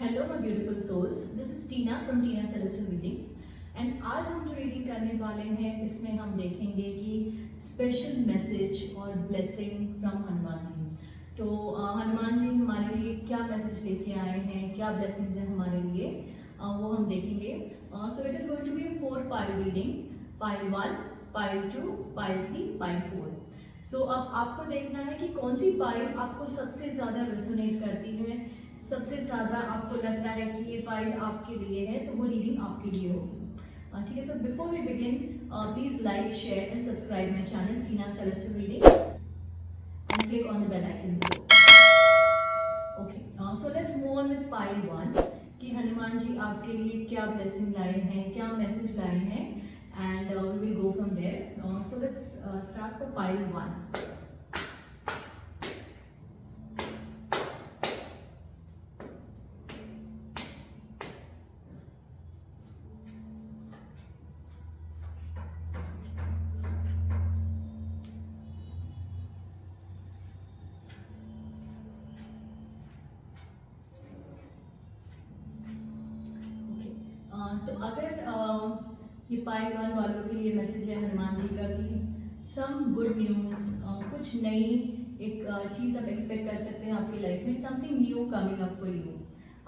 Hello my beautiful souls, this is Tina from Tina celestial readings and आज हम जो reading करने वाले हैं इसमें हम देखेंगे कि स्पेशल मैसेज और ब्लेसिंग फ्रॉम हनुमान जी। तो हनुमान जी हमारे लिए क्या मैसेज लेके आए हैं, क्या ब्लेसिंग्स हैं हमारे लिए, वो हम देखेंगे। So it is going to be 4 pile reading, pile 1, pile 2, pile 3, pile 4। So अब आपको देखना है कि कौन सी पाइल आपको सबसे ज्यादा रेसोनेट करती है, सबसे ज्यादा आपको लगता है कि ये फाइल आपके लिए है, तो वो रीडिंग आपके लिए होगी। ठीक है, so before we begin please like, share and subscribe my channel Tina celestial reading and click on the bell icon below. Okay, so let's move on with pile 1 कि हनुमान जी आपके लिए क्या ब्लेसिंग लाए हैं, क्या मैसेज लाए हैं, and we will go from there. So let's start for pile 1। तो अगर ये पाइल 1 वालों के लिए मैसेज है हनुमान जी का कि सम गुड न्यूज़, कुछ नई एक चीज़ आप एक्सपेक्ट कर सकते हैं आपकी लाइफ में, something new coming up for you.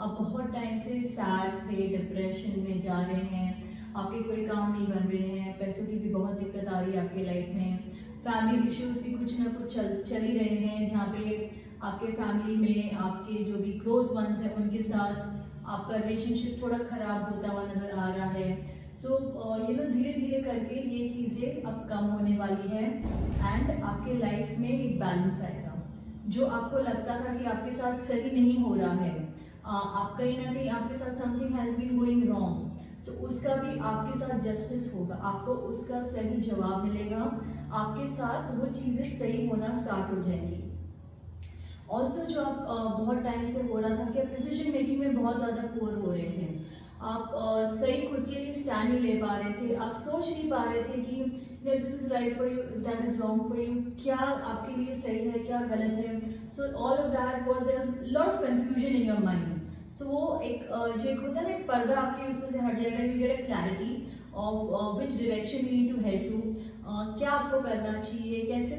आप बहुत टाइम से सैड थे, डिप्रेशन में जा रहे हैं, आपके कोई काम नहीं बन रहे हैं, पैसों की भी बहुत दिक्कत आ रही है आपके लाइफ में, फैमिली इश्यूज भी कुछ ना कुछ चल ही रहे हैं, जहाँ पे आपके फैमिली में आपके जो भी क्लोज वंस हैं उनके साथ आपका रिलेशनशिप थोड़ा खराब होता हुआ नजर आ रहा है। सो धीरे धीरे करके ये चीज़ें अब कम होने वाली है एंड आपके लाइफ में एक बैलेंस आएगा। जो आपको लगता था कि आपके साथ सही नहीं हो रहा है, आप कहीं ना कहीं आपके साथ something has been going wrong, तो उसका भी आपके साथ जस्टिस होगा, आपको उसका सही जवाब मिलेगा, आपके साथ वो चीज़ें सही होना स्टार्ट हो जाएंगी। ऑल्सो जो आप बहुत टाइम से हो रहा था कि आप डिसीजन मेकिंग में बहुत ज़्यादा पुअर हो रहे थे, आप सही खुद के लिए स्टैंड नहीं ले पा रहे थे, आप सोच नहीं पा रहे थे कि this is right for you, that is wrong for you, क्या आपके लिए सही है, क्या गलत है। So all of that was there lot of confusion in your mind. सो वो एक जो एक होता है ना, एक पर्दा आपके उसमें से हट जाएगा, you get a clarity of which direction you need to head to, क्या आपको करना चाहिए, कैसे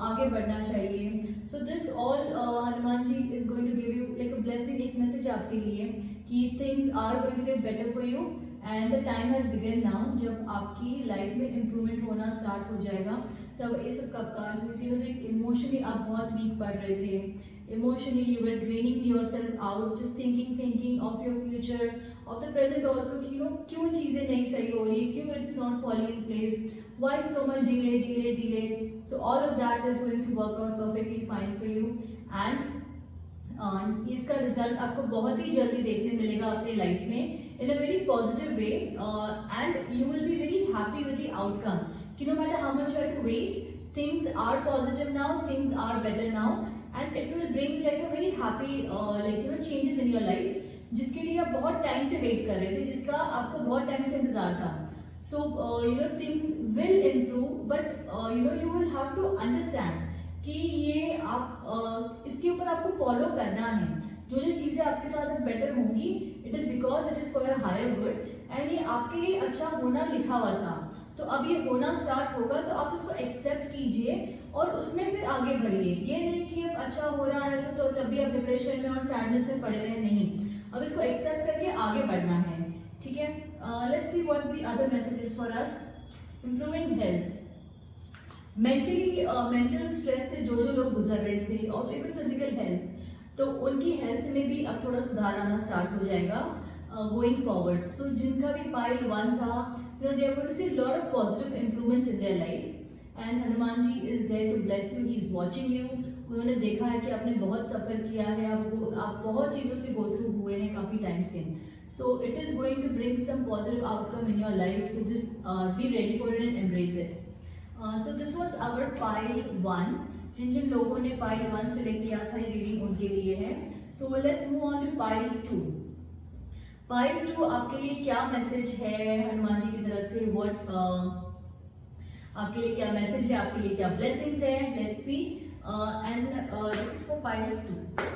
आगे बढ़ना चाहिए। So this all Hanuman ji is going to give you like a blessing, एक मैसेज आपके लिए कि things are going to get better for you and the time has begun now, जब आपकी लाइफ में इम्प्रूवमेंट होना स्टार्ट हो जाएगा। सब ये सब कब कार्ड्स में सी जो इमोशनली आप बहुत वीक पड़ रहे थे, emotionally you were draining yourself out, just thinking of your future, of the present also, कि क्यों चीजें नहीं सही हो रही, क्यों it's not falling in place, why so much delay. So all of that is going to work out perfectly fine for you and इसका result आपको बहुत ही जल्दी देखने मिलेगा अपने लाइफ में in a very positive way and you will be very happy with the outcome कि no matter how much you have to wait, things are positive now, things are better now and it will bring like a very happy changes in your life, जिसके लिए आप बहुत time से wait कर रहे थे, जिसका आपको बहुत टाइम से इंतजार था। So things will improve, but you will have to understand कि ये आप इसके ऊपर आपको फॉलो करना है। जो जो चीज़ें आपके साथ अब बेटर होंगी, it is because it is for your higher good and ये आपके लिए अच्छा होना लिखा हुआ था। तो अब ये होना स्टार्ट होगा, तो आप उसको एक्सेप्ट कीजिए और उसमें फिर आगे बढ़िए। ये नहीं कि अब अच्छा हो रहा है तो तब भी आप डिप्रेशन में और सैडनेस में पड़े रहे, नहीं, अब इसको एक्सेप्ट करके आगे बढ़ना है। ठीक है, let's see what the other message is for us. Improving health. Mental stress से जो लोग गुजर रहे थे और इवन फिजिकल हेल्थ, तो उनकी हेल्थ में भी अब थोड़ा सुधार आना स्टार्ट हो जाएगा गोइंग फॉरवर्ड। सो जिनका भी पाइल 1 था, they are going to see lot of positive improvements in their life and Hanuman ji is there to bless you, he is watching you। उन्होंने देखा है कि आपने बहुत सफर किया है, आप बहुत चीज़ों से गो थ्रू हुए हैं काफ़ी टाइम से। So it is going to bring some positive outcome in your life. So just be ready for it and embrace it. So this was our pile 1. जिन लोगों ने pile 1 select किया था, ये reading उनके लिए है। So let's move on to pile 2. Pile 2 आपके लिए क्या मैसेज है हनुमान जी की तरफ से? What आपके लिए क्या मैसेज है, आपके लिए क्या ब्लेसिंग्स है? Let's see. And this is for pile 2.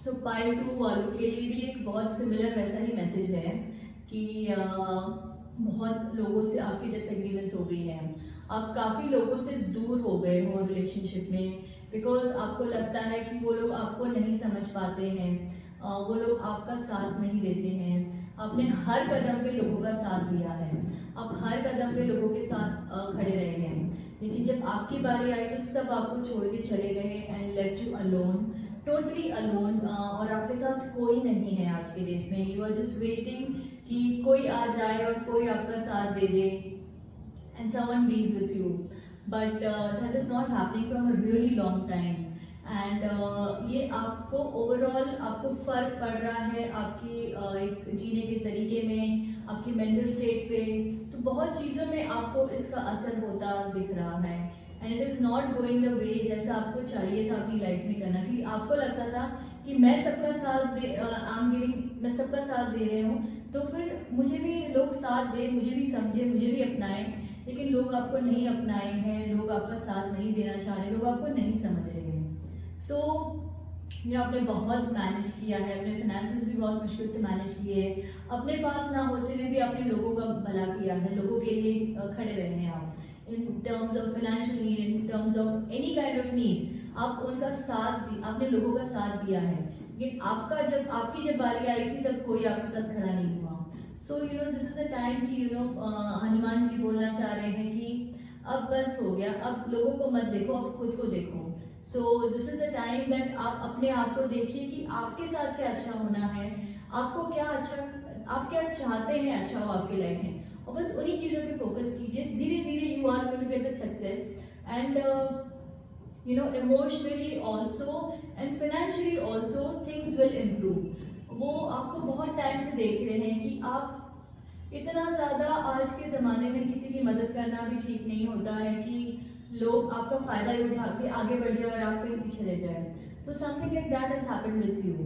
So pile 2 वालों के लिए भी एक बहुत सिमिलर वैसा ही मैसेज है कि बहुत लोगों से आपकी डिसएग्रीमेंट्स हो गई हैं, आप काफ़ी लोगों से दूर हो गए हो रिलेशनशिप में, बिकॉज आपको लगता है कि वो लोग आपको नहीं समझ पाते हैं, वो लोग आपका साथ नहीं देते हैं। आपने हर कदम पे लोगों का साथ दिया है, आप हर कदम पे लोगों के साथ खड़े रहे हैं, लेकिन जब आपकी बारी आई तो सब आपको छोड़ के चले गए and left you alone, totally alone. और आपके साथ कोई नहीं है आज के डेट में। यू आर जस्ट वेटिंग कि कोई आ जाए और कोई आपका साथ दे दे एंड समवन बीज with you, but that is not happening from a really long time. And ये आपको ओवरऑल आपको फर्क पड़ रहा है आपकी एक जीने के तरीके में, आपकी मेंटल स्टेट पे, तो बहुत चीज़ों में आपको इसका असर होता दिख रहा है। And it is not going the way जैसा आपको चाहिए था अपनी लाइफ में करना, क्योंकि आपको लगता था कि मैं सबका साथ दे मैं सबका साथ दे रही हूँ, तो फिर मुझे भी लोग साथ दे, मुझे भी समझे, मुझे भी अपनाएं, लेकिन लोग आपको नहीं अपनाए हैं, लोग आपका साथ नहीं देना चाह रहे, लोग आपको नहीं समझ रहे हैं। सो आपने बहुत मैनेज किया है, अपने फाइनेंसेस भी बहुत मुश्किल से मैनेज किए हैं, अपने पास ना होते हुए भी आपने लोगों का भला किया है, लोगों के लिए खड़े रहे हैं आप, in terms of financial need, in terms of any kind of need, आप उनका आपने लोगों का साथ दिया है। लेकिन आपकी जब बारी आई थी तब कोई आपके साथ खड़ा नहीं हुआ। So this is a time कि हनुमान जी बोलना चाह रहे हैं कि अब बस हो गया, अब लोगों को मत देखो, अब खुद को देखो। So this is a time that आप अपने आप को देखिए कि आपके साथ क्या अच्छा होना है, आपको आप क्या चाहते हैं अच्छा हो आपके लाइफ में, और बस उन्हीं चीज़ों पे फोकस कीजिए। धीरे धीरे you are going to get that success and emotionally also and financially also things will improve. वो आपको बहुत टाइम से देख रहे हैं कि आप इतना ज़्यादा आज के ज़माने में किसी की मदद करना भी ठीक नहीं होता है कि लोग आपका फायदा ही उठा के आगे बढ़ जाए और आप कहीं पीछे रह जाए। तो something like that has happened with you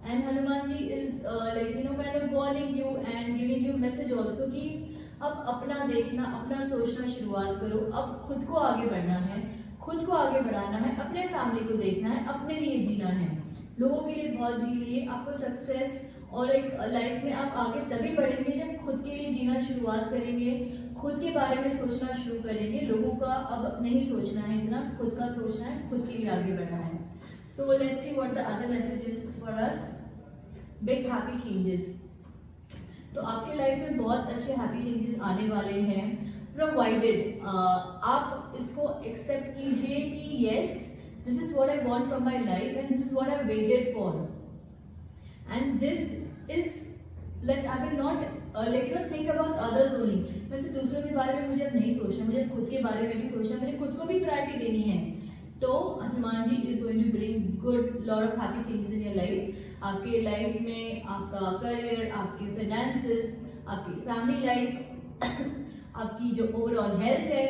and Hanuman ji is kind of warning you and giving you message also कि अब अपना देखना, अपना सोचना शुरुआत करो, अब खुद को आगे बढ़ना है, खुद को आगे बढ़ाना है, अपने फैमिली को देखना है, अपने लिए जीना है, लोगों के लिए बहुत जी लिए। आपको सक्सेस और एक लाइफ में आप आगे तभी बढ़ेंगे जब खुद के लिए जीना शुरुआत करेंगे, खुद के बारे में सोचना शुरू करेंगे। लोगों का अब नहीं सोचना है इतना, खुद का सोचना है, खुद के लिए आगे बढ़ना है। So let's see what the other messages for us. Big happy changes, तो आपके लाइफ में बहुत अच्छे हैप्पी चेंजेस आने वाले हैं, प्रोवाइडेड आप इसको एक्सेप्ट कीजिए कि yes this is what I want from my life and this is what I waited for and this is like I will not think about others only. वैसे दूसरों के बारे में मुझे अब नहीं सोचना, मुझे खुद के बारे में भी सोचना, मुझे खुद को भी प्रायोरिटी देनी है। तो Hanuman ji is going to bring good lot of happy changes in your life. आपके लाइफ में आपका करियर, आपके फाइनेंसेस, आपकी फैमिली लाइफ, आपकी जो ओवरऑल हेल्थ है,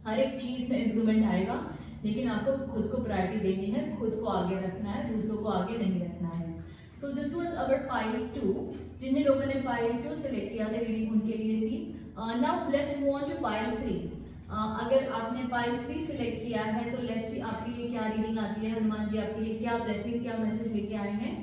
हर एक चीज में इम्प्रूवमेंट आएगा। लेकिन आपको खुद को प्रायोरिटी देनी है, खुद को आगे रखना है, दूसरों को आगे नहीं रखना है। So this was our pile 2। जिन लोगों ने पाइल 2 सिलेक्ट किया था रीडिंग उनके लिए थी। Now let's move on to pile 3। अगर आपने पाइल 3 सिलेक्ट किया है तो लेट्स सी आपके लिए क्या रीडिंग आती है, हनुमान जी आपके लिए क्या ब्लेसिंग, क्या मैसेज लेके आए हैं।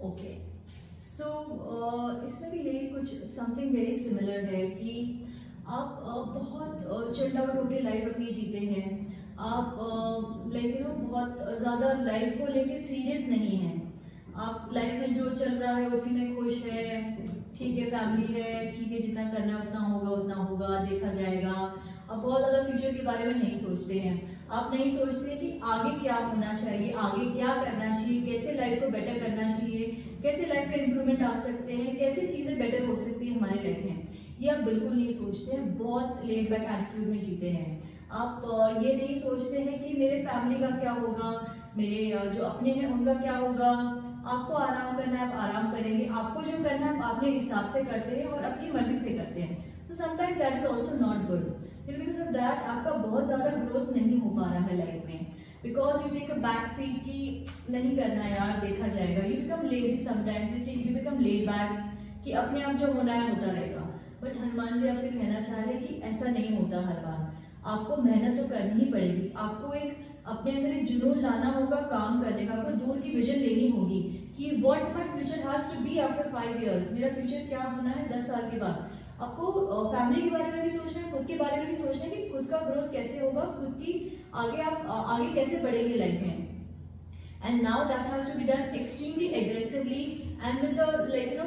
ओके, सो इसमें भी यही कुछ समथिंग वेरी सिमिलर है कि आप बहुत चिल्ड आउट होकर लाइफ अपनी जीते हैं, आप बहुत ज़्यादा लाइफ को लेके सीरियस नहीं हैं, आप लाइफ में जो चल रहा है उसी में खुश है, ठीक है फैमिली है, ठीक है जितना करना है उतना होगा, देखा जाएगा। आप बहुत ज़्यादा फ्यूचर के बारे में नहीं सोचते हैं, आप नहीं सोचते कि आगे क्या होना चाहिए, आगे क्या करना चाहिए, कैसे लाइफ को बेटर करना चाहिए, कैसे लाइफ में इम्प्रूवमेंट आ सकते हैं, कैसे चीज़ें बेटर हो सकती है हमारे लाइफ में, ये आप बिल्कुल नहीं सोचते हैं। बहुत लेड बैक एटीट्यूड में जीते हैं आप। ये नहीं सोचते हैं कि मेरे फैमिली का क्या होगा, मेरे जो अपने हैं उनका क्या होगा, आपको आराम करना है आप आराम करेंगे, आपको जो करना है आप अपने हिसाब से करते हैं और अपनी मर्जी से करते हैं। तो sometimes that is also not good, because of that आपका बहुत ज्यादा ग्रोथ नहीं हो पा रहा है लाइफ में, because you take a back seat की नहीं करना यार देखा जाएगा, you become lazy sometimes, you become laid back कि अपने आप जो होना है होता रहेगा। बट हनुमान जी आपसे कहना चाह रहे हैं कि ऐसा नहीं होता हर बार, आपको मेहनत तो करनी ही पड़ेगी, आपको एक अपने अंदर एक जुनून लाना होगा काम करने का, आपको दूर की विजन लेनी होगी कि what my future has to be after 5 years, मेरा फ्यूचर क्या होना है 10 साल के बाद। आपको फैमिली के बारे में भी सोचना है, खुद के बारे में भी सोचना है कि खुद का ग्रोथ कैसे होगा, खुद की आगे आप आगे कैसे बढ़ेंगे लाइफ में। And now that has to be done extremely aggressively and with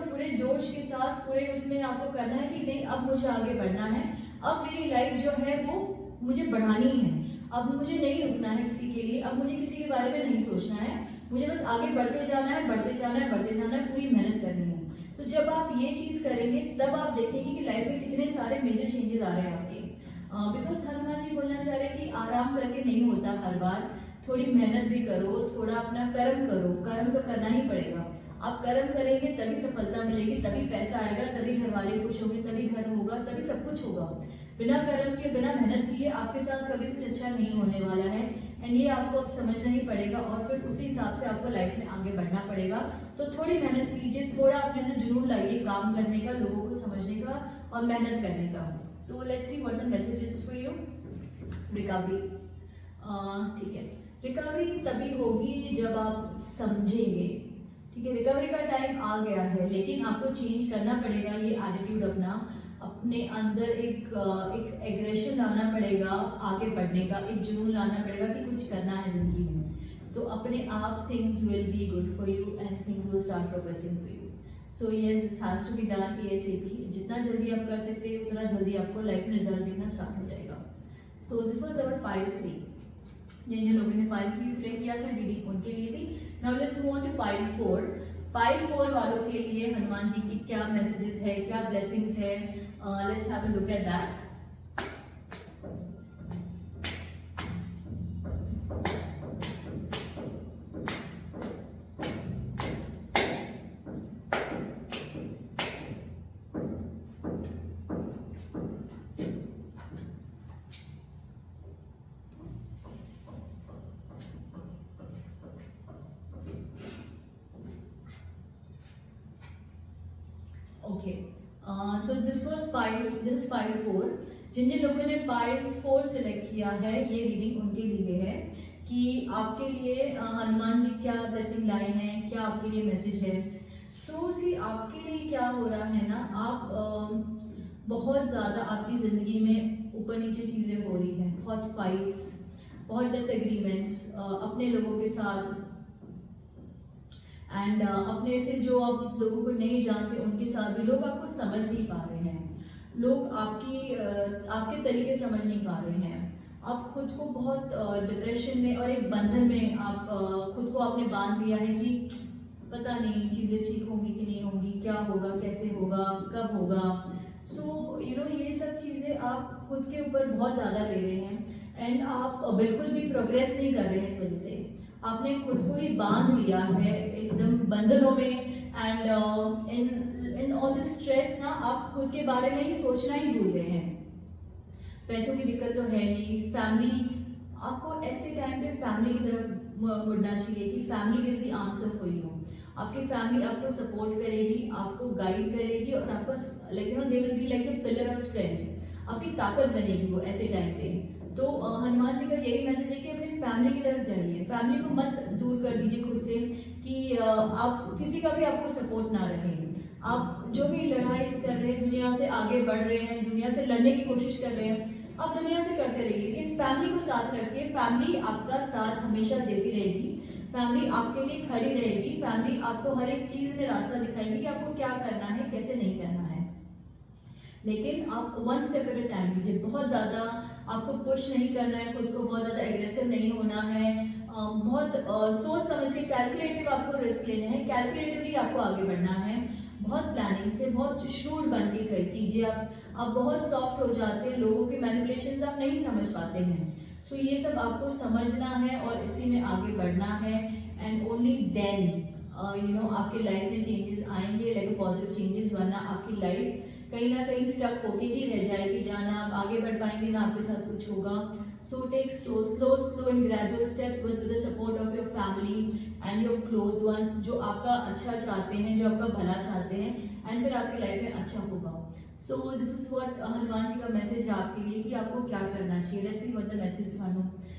पूरे जोश के साथ, पूरे उसमें आपको करना है कि नहीं अब मुझे आगे बढ़ना है, अब मेरी लाइफ जो है वो मुझे बढ़ानी है, अब मुझे नहीं रुकना है किसी के लिए, अब मुझे किसी के बारे में नहीं सोचना है, मुझे बस आगे बढ़ते जाना है बढ़ते जाना है बढ़ते जाना है, पूरी मेहनत करनी है। तो जब आप ये चीज करेंगे तब आप देखेंगे कि लाइफ में कितने सारे मेजर चेंजेस आ रहे हैं आपके, बिकॉज हनुमान जी बोलना चाह रहे हैं कि आराम करके नहीं होता हर बार, थोड़ी मेहनत भी करो, थोड़ा अपना कर्म करो, कर्म तो करना ही पड़ेगा, आप कर्म करेंगे तभी सफलता मिलेगी, तभी पैसा आएगा, तभी घर वाले खुश होंगे, तभी घर होगा, तभी सब कुछ होगा। बिना कर्म के बिना मेहनत किए आपके साथ कभी कुछ अच्छा नहीं होने वाला है, एंड ये आपको अब समझना ही पड़ेगा और फिर उसी हिसाब से आपको लाइफ में आगे बढ़ना पड़ेगा। तो थोड़ी मेहनत कीजिए, थोड़ा अपने अंदर जुनून लाइए काम करने का, लोगों को समझने का और मेहनत करने का। So let's see what the message is for you. Recovery, ठीक है, रिकवरी तभी होगी जब आप समझेंगे, ठीक है, रिकवरी का टाइम आ गया है, लेकिन आपको चेंज करना पड़ेगा ये एटीट्यूड अपने अंदर एक एग्रेशन लाना पड़ेगा, आगे बढ़ने का एक जुनून लाना पड़ेगा कि कुछ करना है जिंदगी में, तो अपने आप things will be good for you and things will start progressing for you. So yes, this has to be done ASAP, जितना जल्दी आप कर सकते हैं उतना जल्दी आपको लाइफ में रिजल्ट दिखना स्टार्ट हो जाएगा। सो दिस वाज अवर पाइल 3, जिन लोगों ने पाइल 3 सिलेक्ट किया था रीडिंग उनके लिए थी। Now let's move on to pile 4। Pile 4 वालों के लिए हनुमान जी की क्या मैसेजेस है, क्या ब्लेसिंग्स है, let's have a look at that. Okay, so this is pile 4। जिन जिन लोगों ने पाइल 4 सिलेक्ट किया है ये रीडिंग उनके लिए है कि आपके लिए हनुमान जी क्या ब्लेसिंग लाए हैं, क्या आपके लिए मैसेज है। सो सी आपके लिए क्या हो रहा है ना, आप बहुत ज़्यादा आपकी ज़िंदगी में ऊपर नीचे चीज़ें हो रही हैं, बहुत फाइट्स, बहुत डिसएग्रीमेंट्स अपने लोगों के साथ, एंड अपने से जो आप लोगों को नहीं जानते उनके साथ भी लोग आपको समझ नहीं पा रहे हैं, लोग आपके तरीके समझ नहीं पा रहे हैं, आप खुद को बहुत डिप्रेशन में और एक बंधन में आप खुद को आपने बांध दिया है कि पता नहीं चीज़ें ठीक होंगी कि नहीं होंगी, क्या होगा, कैसे होगा, कब होगा। सो ये सब चीज़ें आप खुद के ऊपर बहुत ज़्यादा ले रहे हैं एंड आप बिल्कुल भी प्रोग्रेस नहीं कर रहे हैं, इस वजह से आपने खुद को ही बांध लिया है एकदम बंधनों में, and in all this stress ना आप खुद के बारे में ही सोचना ही भूल गए हैं। पैसों की दिक्कत तो है ही, फैमिली, आपको ऐसे टाइम पे फैमिली की तरफ मुड़ना चाहिए कि family is the answer for you. आपकी फैमिली आपको सपोर्ट करेगी, आपको गाइड करेगी और आपको they will be like a pillar of strength, आपकी ताकत बनेगी वो ऐसे टाइम पे। तो हनुमान जी का यही मैसेज है कि अपनी फैमिली की तरफ जाइए, फैमिली को मत दूर कर दीजिए खुद से कि आप किसी का भी आपको सपोर्ट ना रहे। आप जो भी लड़ाई कर रहे हैं, दुनिया से आगे बढ़ रहे हैं, दुनिया से लड़ने की कोशिश कर रहे हैं, आप दुनिया से करते रहिए, लेकिन फैमिली को साथ रखिए, फैमिली आपका साथ हमेशा देती रहेगी, फैमिली आपके लिए खड़ी रहेगी, फैमिली आपको हर एक चीज में रास्ता दिखाएगी कि आपको क्या करना है, कैसे नहीं करना है। लेकिन आप one step at a time लीजिए, बहुत ज़्यादा आपको पुश नहीं करना है, खुद को बहुत ज़्यादा एग्रेसिव नहीं होना है, बहुत सोच समझ के कैलकुलेटिव आपको रिस्क लेने हैं, कैलकुलेटिवली आपको आगे बढ़ना है, बहुत प्लानिंग से, बहुत शूर बन के कीजिए। आप बहुत सॉफ्ट हो जाते हैं, लोगों के मैनिपुलेशंस आप नहीं समझ पाते हैं। सो ये सब आपको समझना है और इसी में आगे बढ़ना है, एंड ओनली देन आपके लाइफ में चेंजेस आएंगे, लाइक पॉजिटिव चेंजेस, वरना आपकी लाइफ कहीं ना कहीं स्टक होके ही रह जाएगी, जहाँ ना आप आगे बढ़ पाएंगे ना आपके साथ कुछ होगा. So take slow and gradual steps with the support of your family and your close ones, जो आपका अच्छा चाहते हैं, जो आपका भला चाहते हैं, एंड फिर आपकी लाइफ में अच्छा होगा. So this is what Hanuman ji का मैसेज है आपके लिए कि आपको क्या करना चाहिए. Let's see what the message is.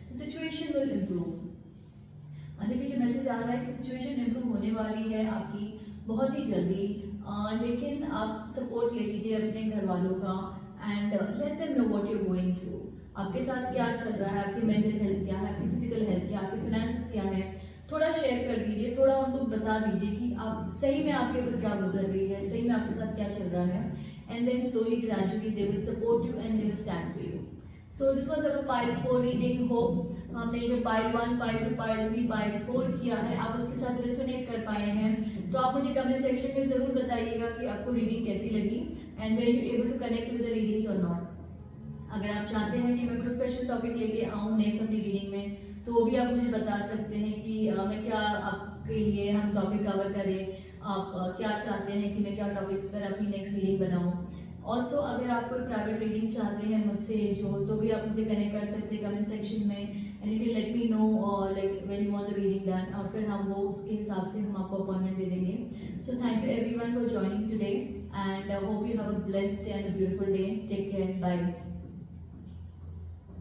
The situation will improve. देखिए जो मैसेज आ रहा है कि सिचुएशन इम्प्रूव होने वाली है आपकी बहुत ही जल्दी, लेकिन आप सपोर्ट ले लीजिए अपने घर वालों का and let them know what you going through. आपके साथ क्या चल रहा है, आपकी मेंटल हेल्थ क्या है, आपकी फिजिकल हेल्थ क्या है, आपके फाइनेंसेस क्या है, थोड़ा शेयर कर दीजिए, थोड़ा उनको बता दीजिए कि आप सही में आपके ऊपर क्या गुजर रही है, सही में आपके साथ क्या चल रहा है, and then slowly gradually they will support you and they will stand for you. So this was our pile 4 reading. Hope हमने जो पाइल 1, पाइल 2, पाइल 3, पाइल 4 किया है आप उसके साथ रेसोनेट कर पाए हैं. तो आप मुझे कमेंट सेक्शन में जरूर बताइएगा कि आपको रीडिंग कैसी लगी and were you able to connect with the readings or not. अगर आप चाहते हैं कि मैं कोई स्पेशल टॉपिक लेके आऊँ नेक्स्ट अपनी रीडिंग में, तो वो भी आप मुझे बता सकते हैं कि मैं क्या आपके लिए हम टॉपिक कवर करें, आप क्या चाहते हैं कि मैं क्या टॉपिक्स पर अपनी नेक्स्ट रीडिंग बनाऊँ. ऑल्सो अगर आप कोई प्राइवेट रीडिंग चाहते हैं मुझसे तो भी आप मुझे कनेक्ट कर सकते हैं कमेंट सेक्शन में, and you can let me know like when you want the reading done, और फिर हम वो उसके हिसाब से हम आपको अपॉइंटमेंट दे देंगे. So thank you everyone for joining today and hope you have a blessed and beautiful day. Take care, bye.